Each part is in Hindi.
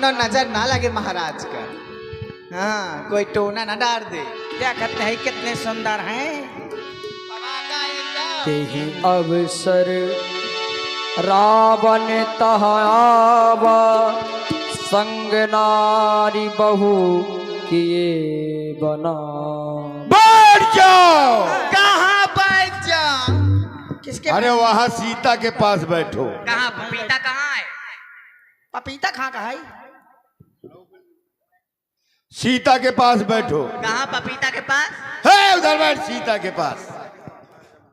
कौनो नजर ना लगे महाराज का। हाँ, कोई टोना ना डाल दे। क्या कहते हैं, कितने सुंदर हैं। तेहि अवसर रावण तहावा संग नारी बहु किए बना। बैठ जाओ। कहाँ बैठ जा? किसके? अरे वहां सीता के पास बैठो। कहाँ पपीता कहाँ है? पपीता कहाँ का है? सीता के पास बैठो। कहाँ पपीता के पास है? उधर बैठ, सीता के पास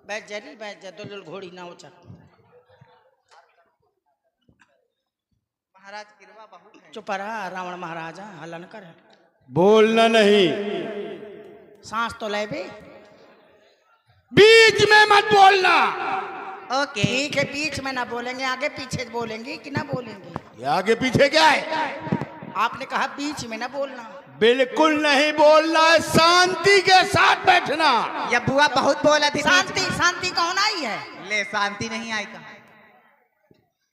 बैठ जरी, बैठ जा। दो घोड़ी ना उचा। महाराज कृपा बहुत है। चुप रहा रावण महाराजा, हल्ला न कर। बोलना नहीं। सांस तो ले बे। बीच में मत बोलना। ओके ठीक है, बीच में ना बोलेंगे, आगे पीछे बोलेंगे कि ना बोलेंगे? ये आगे पीछे क्या है? आपने कहा बीच में ना बोलना। बिल्कुल नहीं बोलना है, शांति के साथ बैठना। ये बुआ बहुत बोला थी। शांति शांति कौन आई है? ले शांति नहीं आई कहा।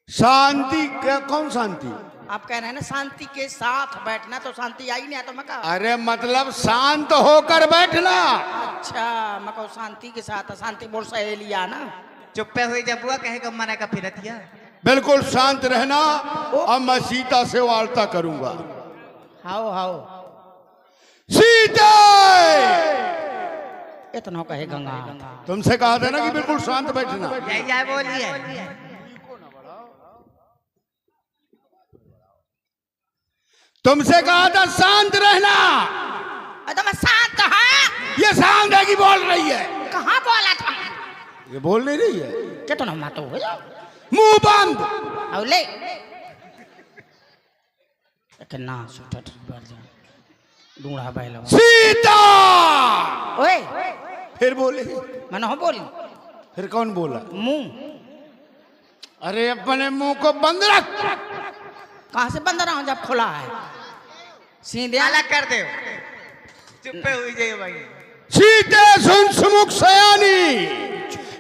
शांति क्या? कौन शांति? आप कह रहे हैं ना शांति के साथ बैठना, तो शांति आई नहीं, तो मैं कहा अरे मतलब शांत होकर बैठना। अच्छा, मैं कहूँ शांति के साथ। शांति बोल सहेलिया ना। चुप्पे हुई जब बुआ कहेगा मना का फिरतिया। बिल्कुल शांत रहना। अब मैं सीता से वार्ता करूंगा। हाओ हाओ सीता, इतना कहे गंगा। तुमसे कहा था ना कि बिल्कुल शांत बैठना। यही बोलिए। तुमसे कहा था शांत रहना। तो मैं शांत कहा? ये शांत है कि बोल रही है? कहाँ बोला था? ये बोल नहीं रही है। कितना मातो हो जाओ। मुंह बंद। अब ले ना सुटट बढ़ जा। ढूंढा बैला। सीता। ओए फिर बोले। मैं ना बोली। फिर कौन बोला? मुंह। अरे अपने मुंह को बंद रख। कहाँ से बंद रहा हूँ जब खुला है? सीधे अलग कर दे। चुप्पे हुई जाइए भाई। सीते सुन सुमुख सयानी,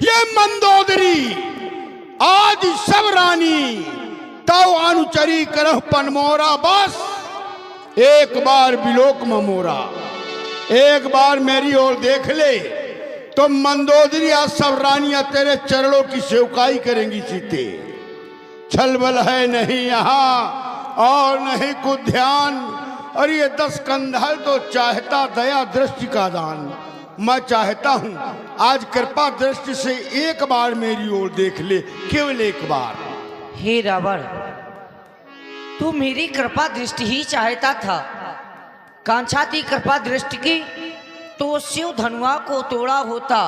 ये मंदोदरी आज सब रानी, तव अनुचरी करह पनमोरा। बस एक बार बिलोक ममोरा, एक बार मेरी ओर देख ले तो मंदोदरी आज सब रानियां तेरे चरणों की सेवकाई करेंगी। सीते छल बल है नहीं यहाँ और नहीं कुछ ध्यान। और ये 10 कंधल तो चाहता दया दृष्टि का दान। मैं चाहता हूँ आज कृपा दृष्टि से एक बार मेरी ओर देख ले, केवल एक बार। हे रावण, तू मेरी कृपा दृष्टि ही चाहता था। कांक्षा थी कृपा दृष्टि की तो शिव धनुआ को तोड़ा होता।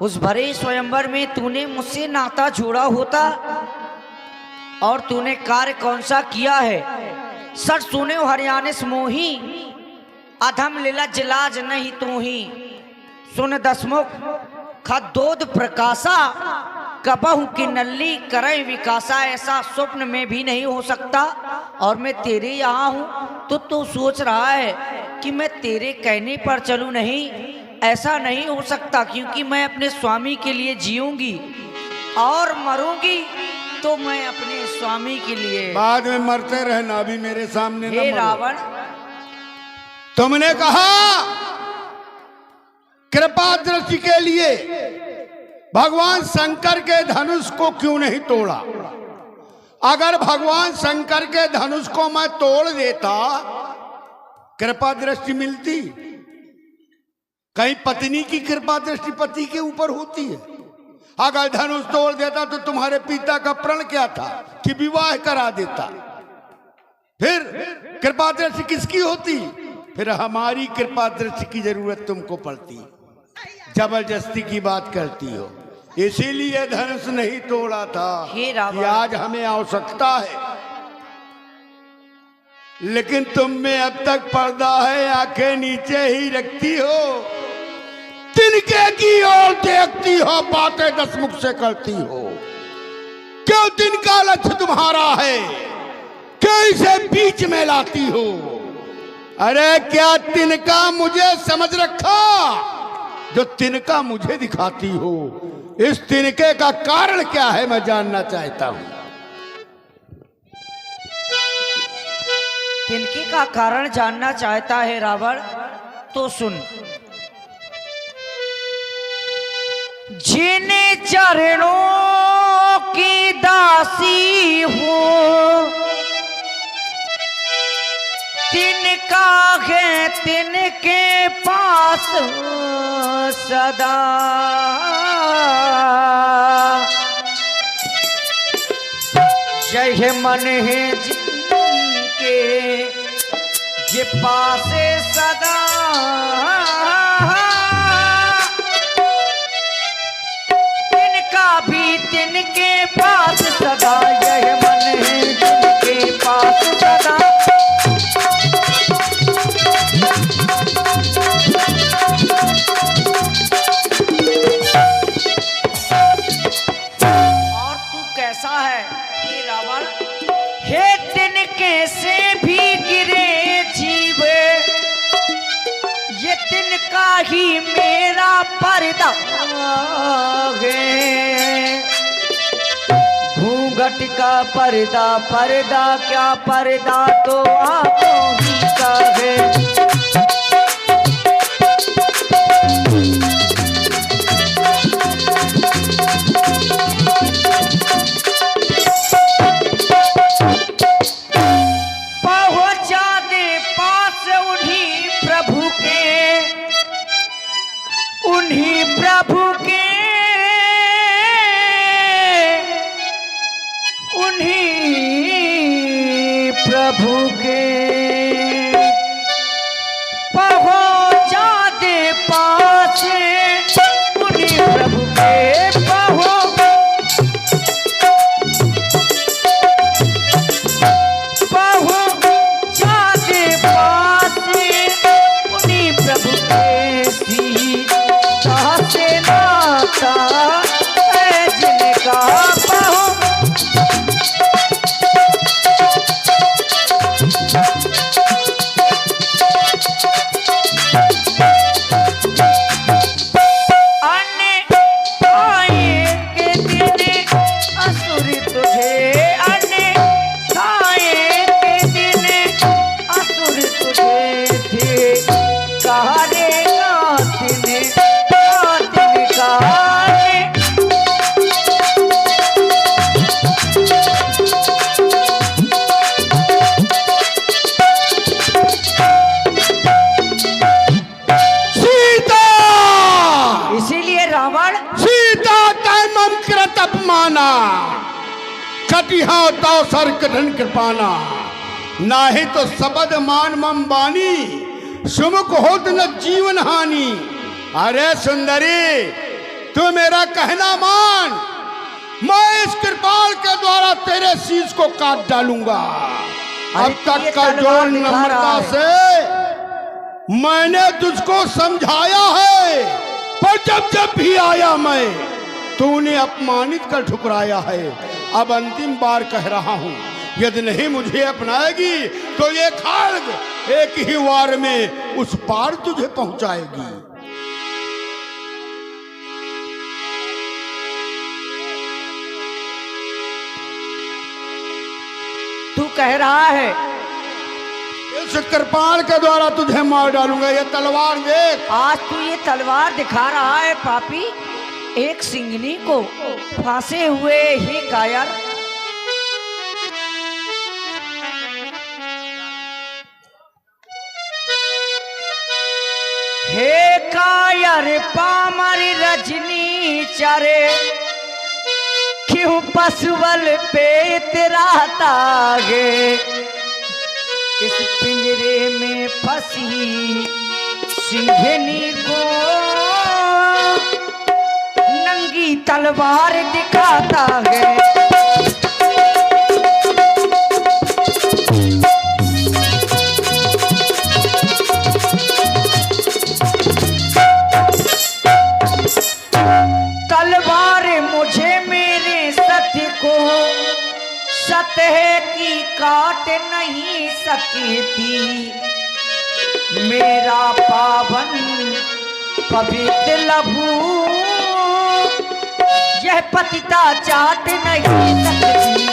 उस भरे स्वयंवर में तूने मुझसे नाता जोड़ा होता। और तूने कार्य कौन सा किया है? सर सुने हरियाणा मोही, अधम लीला जिलाज नहीं तू ही। सुन दसमुख खदोद प्रकाशा, कबहू की नल्ली करे विकासा। ऐसा स्वप्न में भी नहीं हो सकता। और मैं तेरे यहाँ हूँ तो तू सोच रहा है कि मैं तेरे कहने पर चलूँ। नहीं, ऐसा नहीं हो सकता, क्योंकि मैं अपने स्वामी के लिए जीऊंगी और मरूंगी तो मैं अपने स्वामी के लिए। बाद में मरते रहना, अभी मेरे सामने हे रावण, तुमने कहा कृपा दृष्टि के लिए भगवान शंकर के धनुष को क्यों नहीं तोड़ा? अगर भगवान शंकर के धनुष को मैं तोड़ देता, कृपा दृष्टि मिलती? कहीं पत्नी की कृपा दृष्टि पति के ऊपर होती है? अगर धनुष तोड़ देता तो तुम्हारे पिता का प्रण क्या था कि विवाह करा देता। फिर कृपा दृष्टि किसकी होती? फिर हमारी कृपा दृष्टि की जरूरत तुमको पड़ती। जबरदस्ती की बात करती हो, इसीलिए धनुष नहीं तोड़ा था कि आज हमें आवश्यकता है। लेकिन तुम में अब तक पर्दा है, आंखें नीचे ही रखती हो, तिनके की ओर देखती हो, बातें दसमुख से करती हो। क्यों तिनका लक्ष्य तुम्हारा है? क्यों इसे बीच में लाती हो? अरे क्या तिनका मुझे समझ रखा? जो तिनका मुझे दिखाती हो, इस तिनके का कारण क्या है मैं जानना चाहता हूं। तिनके का कारण जानना चाहता है रावण, तो सुन। जिन चरणों की दासी हूँ, तिनका है तिनके पास सदा। जय मन है जिनके ये पास सदा, तिनका भी तिनके पास सदा। यह मन है जिनके पास सदा। और तू कैसा है हे रावण? हे तिनके से भी गिरे जीव, ये तिनका ही मेरा पर्दा है। घूंघट का पर्दा, पर्दा क्या पर्दा तो आंखों ही का है। प्रभु के पहुँचा दे पास, उन्हीं प्रभु के पहुँचा दे पास, उन्हीं प्रभु के सीता से नाता है जिनका कटिहा तो सर कठन कृपाना, नाही तो सबद मान मम बानी, सुमुख होत न जीवन हानि। अरे सुंदरी, तू मेरा कहना मान, मैं इस कृपाल के द्वारा तेरे शीश को काट डालूंगा। अब तक का जो नम्रता से मैंने तुझको समझाया है, पर जब जब भी आया मैं, तूने अपमानित कर ठुकराया है। अब अंतिम बार कह रहा हूं, यदि नहीं मुझे अपनाएगी तो ये खड्ग एक ही वार में उस पार तुझे पहुंचाएगी। तू कह रहा है इस कृपाल के द्वारा तुझे मार डालूंगा। ये तलवार देख। आज तू ये तलवार दिखा रहा है पापी, एक सिंगनी को फांसे हुए ही कायर। हे कायर पामर रजनी चरे, क्यों पशुवल पे तेरा तागे। इस पिंजरे में फंसी सिंघनी को नंगी तलवार दिखाता है। तलवार मुझे मेरे सत्य को सतह की काट नहीं सकी थी। मेरा पावन पवित्र लहू यह पतिता चाट नहीं सकती।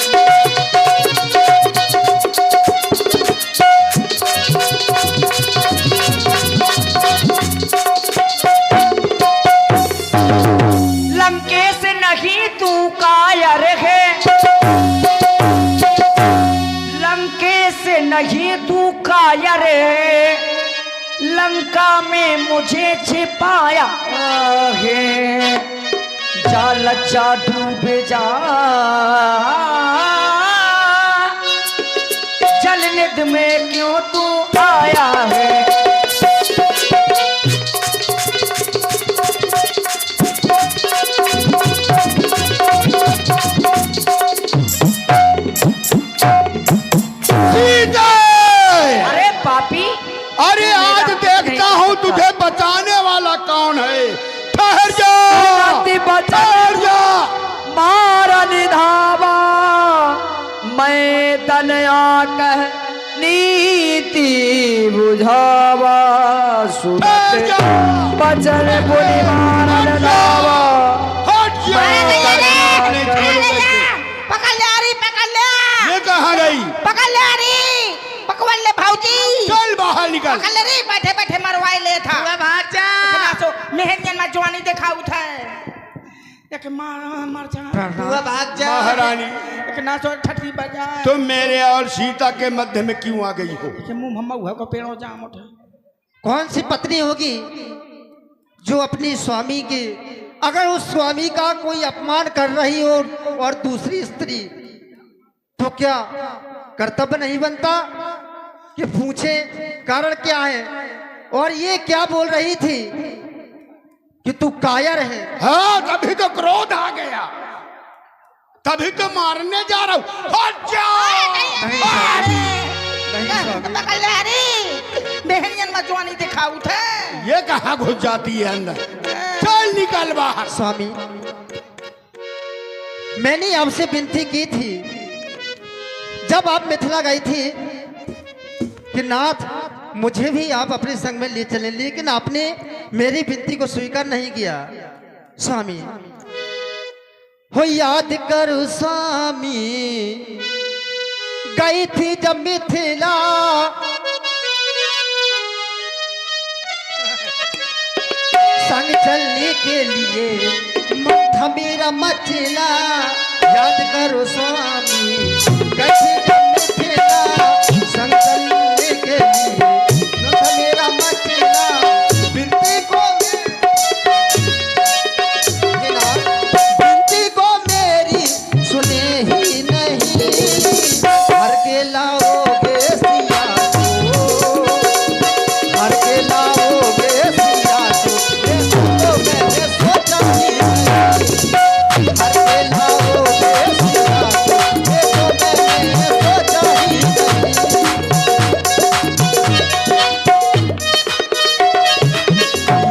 कायर लंका में मुझे छिपाया है, जा लज्जा डूब जा जल निध में क्यों तू आया है। अरे पापी, अरे आज देखता हूँ तुझे बचाने वाला कौन है। ठहर जा, ठहर जा। मारा निधावा मैं तनया कह नीति बुझावा, सुनत बचन बोली मारन दावा। पकड़ ले अरे, पकड़ ले। ये कहाँ गई? पकड़ ले अरे, पकड़ ले भाऊजी। चल बाहर निकल। पकड़ ले रे, बैठे बैठे मरवाई ले था। भाग जा। मेहनत में जवानी देखा उठा एक मर जा। बुआ भाग जा। महारानी, एक नाचो ठठी बजा। तुम मेरे और सीता के मध्य में क्यों आ गई हो? के मुंह मम्मा हुआ को पेड़ों जाम उठा। कौन सी पत्नी होगी जो अपनी स्वामी के, अगर उस स्वामी का कोई अपमान कर रही हो और दूसरी स्त्री, तो क्या कर्तव्य नहीं बनता कि पूछे कारण क्या है? और ये क्या बोल रही थी कि तू कायर है? हाँ, तभी तो क्रोध आ गया, तभी तो मारने जा रहा हूँ। हट जा। पकड़ ले अरे, मेहनत में जवानी देखा उठा। ये कहाँ घुस जाती है अंदर? चल निकल बाहर। स्वामी, मैंने आपसे विनती की थी जब आप मिथिला गई थी कि नाथ मुझे भी आप अपने संग में ले चले, लेकिन आपने मेरी विनती को स्वीकार नहीं किया। स्वामी हो याद करो स्वामी, गई थी जब मिथिला, संग चलने के लिए मथा मेरा मचला। याद करो स्वामी, गई थी जब मिथिला, संग चलने के लिए मथा मेरा मचला। बिनती को मेरी सुने ही नहीं, हर के लाओगे सिया को, हर के लाओगे सिया को, तो मैंने सोचा ही नहीं, हर के लाओगे सिया को, तो मैंने सोचा ही नहीं।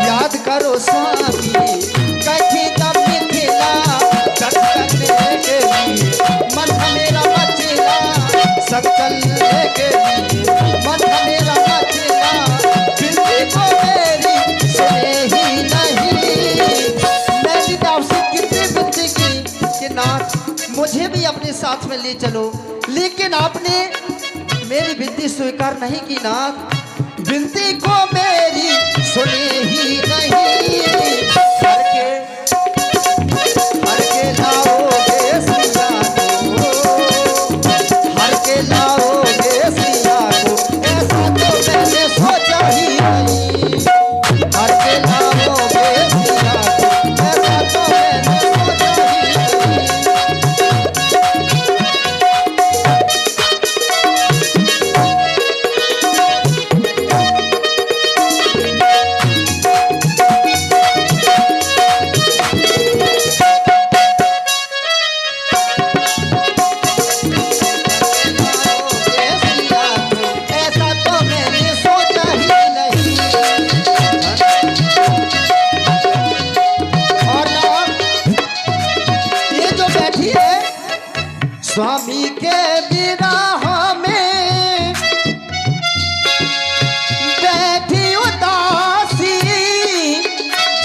याद करो स्वामी, कथी तब मिथिला, जग करने के लिए मन मेरा मचला, सब चलने के लिए मन मेरा मचला। बिनती को मेरी सुने ही नहीं। मैंने आपसे कितनी विनती की कि नाथ मुझे भी अपने साथ में ले चलो, लेकिन आपने मेरी विनती स्वीकार नहीं की। नाथ विनती को मेरी सुने ही नहीं, करके लाओगे सिया को, हर के लाओगे सिया को, ऐसा तो मैंने सोचा ही नहीं, हर के लाओगे सिया को, ऐसा तो मैंने सोचा ही नहीं। ऐसा तो मैंने सोचा ही नहीं। और ये जो बैठी है स्वामी के विराह में बैठी उदासी,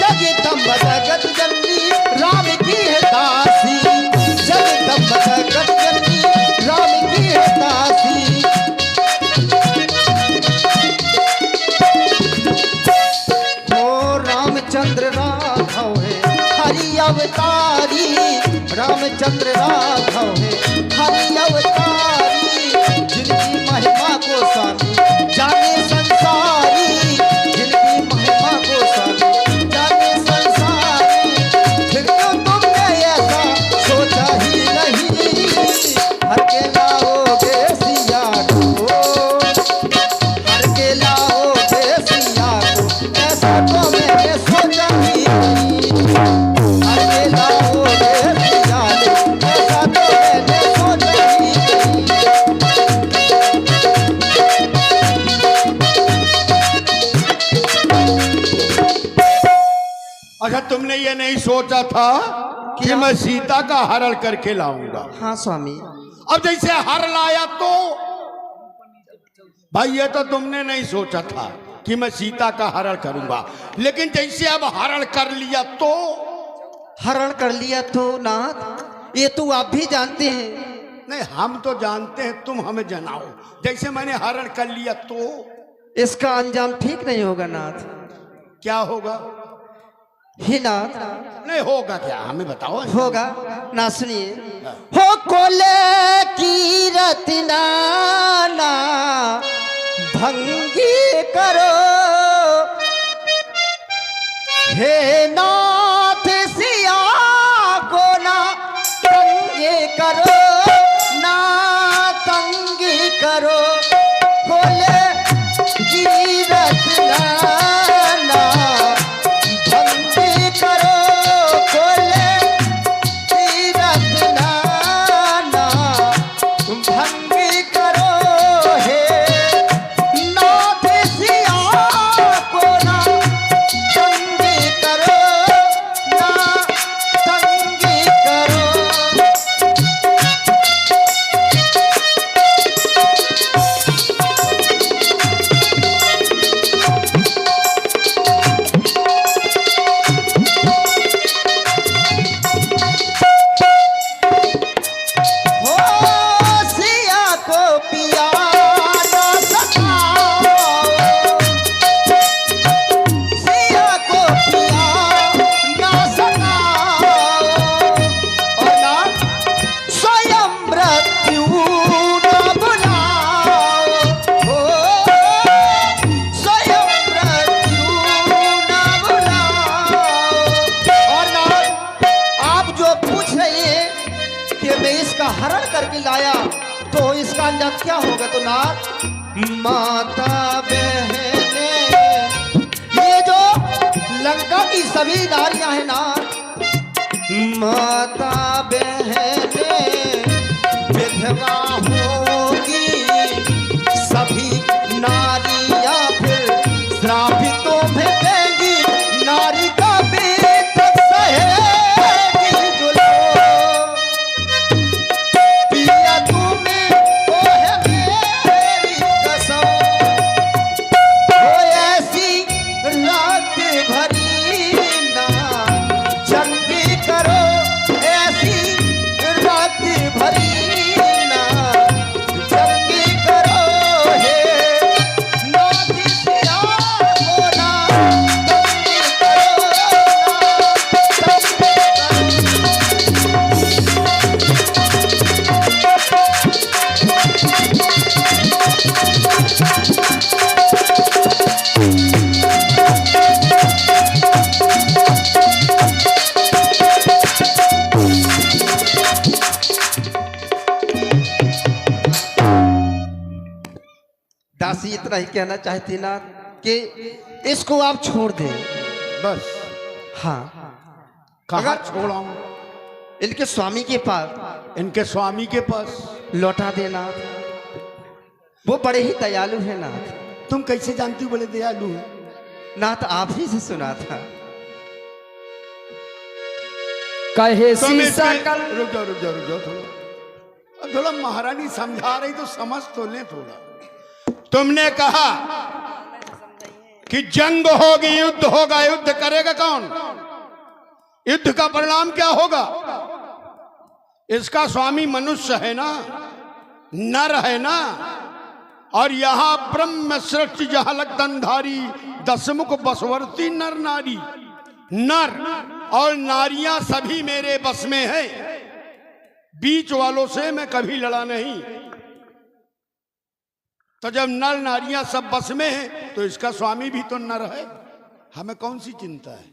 जगदम्ब जगत जननी राम की है दासी, जगदम्ब जगत जननी राम की है दासी। ओ रामचंद्र राघव है हरि अवतारी, रामचंद्र राघव है हरि अवतारी, जिनकी महिमा को स्वामी जान अच्छा, तुमने ये नहीं सोचा था कि मैं सीता का हरण करके लाऊंगा? हाँ स्वामी। अब जैसे हर लाया तो भाई ये तो तुमने नहीं सोचा था कि मैं सीता का हरण करूंगा, लेकिन जैसे अब हरण कर लिया तो? हरण कर लिया तो नाथ, ये तो आप भी जानते हैं। नहीं, हम तो जानते हैं, तुम हमें जनाओ। जैसे मैंने हरण कर लिया तो? इसका अंजाम ठीक नहीं होगा नाथ। क्या होगा? ही नाथ, नहीं होगा क्या, हमें बताओ। होगा ना, सुनिए। हो कोले की रत्ना ना भंगी करो, हे नाथ सिया को ना तंगे करो, ना तंगी करो। कोले की रत्ना ना भंगी करो, कोले की रत्ना ना भंगी करो, हे नाथ सिया को ना तंगी करो, ना तंगी करो। हो सिया को पिया ना सताओ, सिया को पिया ना सताओ, और ना स्वयं मृत्यु ना बुलाओ, हो स्वयं मृत्यु ना बुलाओ। और ना आप जो पूछ रहे हैं कि मैं इसका हरण करके लाया तो इसका अंजाम क्या होगा, तो नाथ माता बहने, ये जो लंका की सभी नारियां हैं नाथ, माता बहने विधवा होगी सभी नारियां, फिर श्रापितों में देंगी नारी का बेत सहेगी जुलो। पिया तुम्हें वो है मेरी कसम, वो ऐसी रात भरी ना जंगी करो, ऐसी रात भरी ना जंगी करो, हे नाथ सिया को ना तंगी करो, ना तंगी करो। दासी इतना ही कहना चाहती ना कि इसको आप छोड़ दें। बस? हाँ, कहाँ अगर- छोड़ाऊं? इनके स्वामी के पास इनके स्वामी के पास लौटा देना, वो बड़े ही दयालु है नाथ। तुम कैसे जानती हो बोले दयालु है? नाथ आप ही से सुना था। कहे तुम सी इसमें- सकल रुक जाओ थोड़ा। थोड़ा महारानी समझा रही तो समझ तो ले थोड़ा। तुमने कहा कि जंग होगी, युद्ध होगा, युद्ध करेगा कौन? युद्ध का परिणाम क्या होगा? इसका स्वामी मनुष्य है ना, नर है ना, और यहां ब्रह्म सृष्टि जहां लग दंधारी दसमुख बसवर्ती नर नारी, नर और नारियां सभी मेरे बस में है। बीच वालों से मैं कभी लड़ा नहीं। तो जब नर नारियां सब बस में हैं तो इसका स्वामी भी तो नर है। हमें कौन सी चिंता है?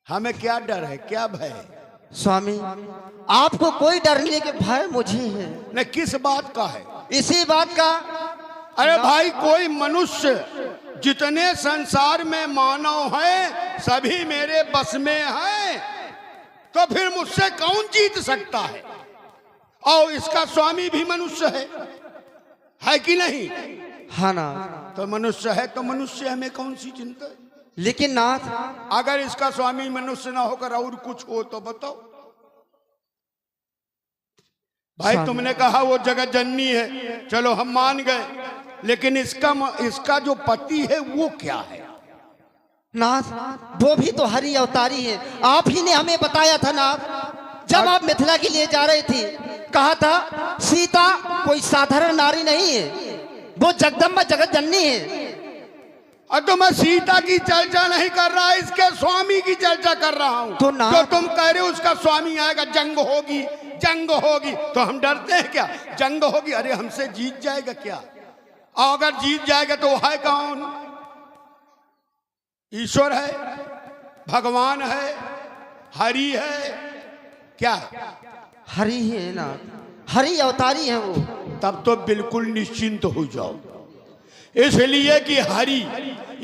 हमें क्या डर है, क्या भय है? स्वामी आपको कोई डर नहीं है कि भय मुझे है। न किस बात का है? इसी बात का। अरे भाई, कोई मनुष्य जितने संसार में मानव है सभी मेरे बस में है, तो फिर मुझसे कौन जीत सकता है? और इसका स्वामी भी मनुष्य है कि नहीं? हाँ ना। तो मनुष्य है तो मनुष्य, हमें कौन सी चिंता है? लेकिन नाथ, अगर इसका स्वामी मनुष्य ना होकर और कुछ हो तो बताओ। भाई तुमने कहा वो जगत जननी है, चलो हम मान गए, लेकिन इसका जो पति है वो क्या है? नाथ, वो भी तो हरि अवतारी है। आप ही ने हमें बताया था नाथ, जब आप मिथिला के लिए जा रहे थे, कहा था सीता कोई साधारण नारी नहीं है, वो जगदम्बा जगत जननी है। और तो मैं सीता की चर्चा नहीं कर रहा, इसके स्वामी की चर्चा कर रहा हूँ। तो ना, जो तुम कह रहे हो उसका स्वामी आएगा, जंग होगी जंग होगी, तो हम डरते हैं क्या? जंग होगी, अरे हमसे जीत जाएगा क्या? और अगर जीत जाएगा तो है कौन? ईश्वर है, भगवान है, हरि है, क्या है? हरि ही है नाथ, हरि अवतारी है वो। तब तो बिल्कुल निश्चिंत हो जाओ, इसलिए कि हरि,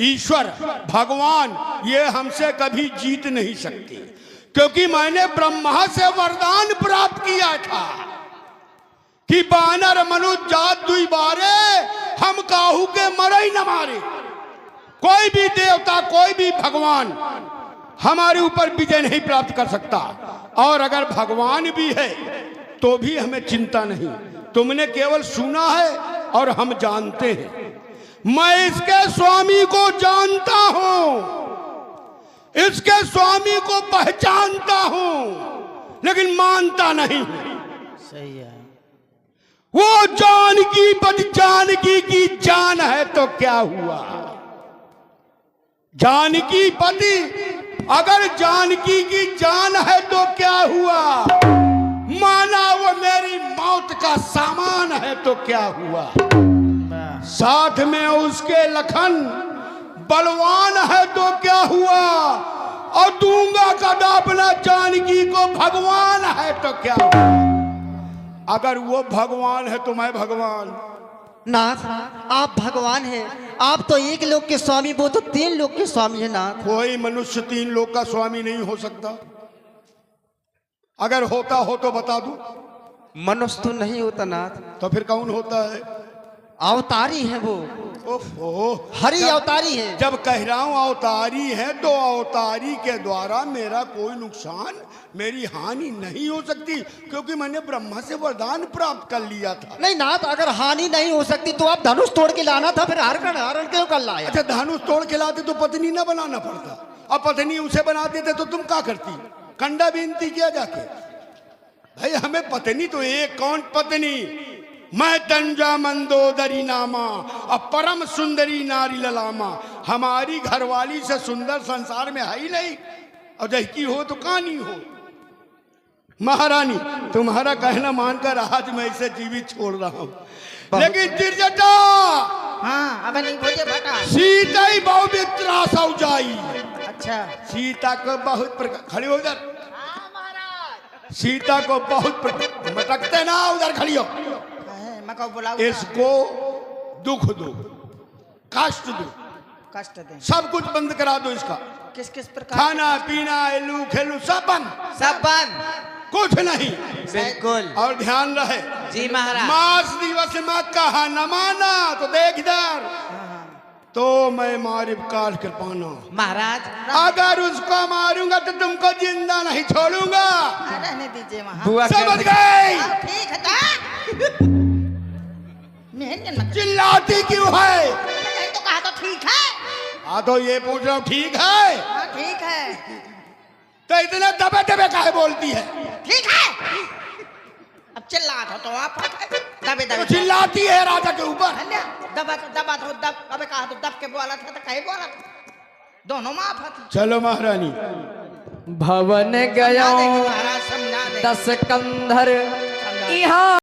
ईश्वर, भगवान ये हमसे कभी जीत नहीं सकते, क्योंकि मैंने ब्रह्मा से वरदान प्राप्त किया था कि बानर मनुष्य जात दुई बारे, हम काहू के मरे न मारे। कोई भी देवता, कोई भी भगवान हमारे ऊपर विजय नहीं प्राप्त कर सकता, और अगर भगवान भी है तो भी हमें चिंता नहीं। तुमने केवल सुना है और हम जानते हैं। मैं इसके स्वामी को जानता हूं, इसके स्वामी को पहचानता हूं, लेकिन मानता नहीं। सही है। वो जानकी पति, जानकी की जान है तो क्या हुआ? जानकी पति अगर जानकी की जान है तो क्या हुआ? माना वो मेरी मौत का सामान है तो क्या हुआ? साथ में उसके लखन बलवान है तो क्या हुआ? और दूंगा का दापना जानकी को भगवान है तो क्या हुआ? अगर वो भगवान है तो मैं भगवान। नाथ, आप भगवान हैं, आप तो एक लोक के स्वामी, वो तो 3 लोक के स्वामी है नाथ। कोई मनुष्य 3 लोक का स्वामी नहीं हो सकता। अगर होता हो तो बता दूं। मनुष्य तो नहीं होता नाथ, तो फिर कौन होता है? अवतारी है वो, ओहो, हरि अवतारी है। जब कह रहा हूं अवतारी है, तो अवतारी के द्वारा मेरा कोई नुकसान, मेरी हानि नहीं हो सकती, क्योंकि मैंने ब्रह्मा से वरदान प्राप्त कर लिया था। नहीं नाथ, अगर हानि नहीं हो सकती तो आप धनुष तोड़ के लाना था, फिर हरण क्यों कर लाया? अच्छा, धनुष तोड़ के लाते तो पत्नी ना बनाना पड़ता, और पत्नी उसे बना देते तो तुम क्या करती? कंडा बीनती किया जाके। भाई हमें पत्नी तो एक, कौन पत्नी? मैं तंजा मंदोदरी नामा, अब परम सुंदरी नारी ललामा। हमारी घरवाली से सुंदर संसार में है ही नहीं, और जहकी हो तो कहानी हो। महारानी, तुम्हारा कहना मानकर आज मैं इसे जीवित छोड़ रहा हूं, लेकिन तिरजटा, हाँ, अब नहीं बोले बेटा। सीता ही बहुमित्रा सौ जाई। अच्छा, सीता को बहुत खड़ी हो उधर, सीता को बहुत मटकते ना, उधर खड़ी हो। मैं कब बुलाऊं? इसको दुख दो, कष्ट दो, कष्ट दे, सब कुछ बंद करा दो इसका। किस किस प्रकार? खाना पीना, एलू खेलू सब बंद, सब बंद, कुछ नहीं। बिल्कुल। और ध्यान रहे, जी महाराज। मास दिवस में कहा न माना तो देख इधर, तो मैं मारिब काल कर पाना। महाराज, अगर उसको मारूंगा तो तुमको जिंदा नहीं छोड़ूंगा। रहने दीजिए वहाँ। बुआ समझ गए? ठीक है ता? चिल्लाती क्यों है? तो कहा तो ठीक है। हाँ, तो ये पूछ रहा हूँ, ठीक है? हाँ, ठीक है। तो इतने दबे दबे काहे बोलती है? ठीक है। अब चिल्ला तो आप दबे तो दबे चिल्लाती है राजा के ऊपर। दबा दबा तो दब, अबे कहा तो दब के बोला था तो कहीं बोला था, दोनों माफ थी। चलो महारानी। भवन गया महाराज समझा दे। 10 कंधर यहाँ